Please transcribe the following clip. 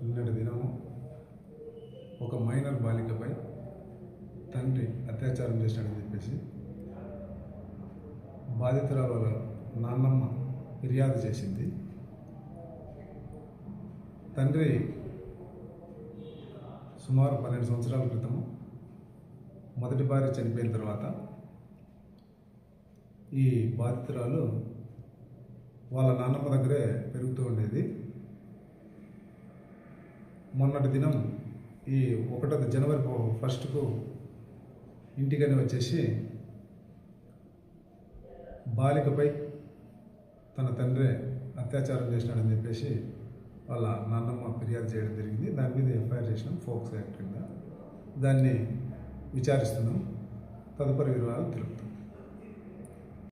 నిన్నటి దినము ఒక మైనర్ బాలికపై తండ్రి అత్యాచారం చేశాడని చెప్పేసి బాధితురాల నాన్నమ్మ ఫిర్యాదు చేసింది. తండ్రి సుమారు 12 సంవత్సరాల క్రితం మొదటి భార్య చనిపోయిన తర్వాత ఈ బాధితురాలు వాళ్ళ నాన్నమ్మ దగ్గరే పెరుగుతూ ఉండేది. మొన్నటి దినం ఈ 1 జనవరి 1కు ఇంటికని వచ్చేసి బాలికపై తన తండ్రి అత్యాచారం చేసినాడని చెప్పేసి వాళ్ళ నాన్నమ్మ ఫిర్యాదు చేయడం జరిగింది. దాని మీద ఎఫ్ఐఆర్ చేసినాం, ఫోక్స్ యాక్ట్ కింద. దాన్ని విచారిస్తున్నాం. తదుపరి వివరాలు తెలుపుతాం.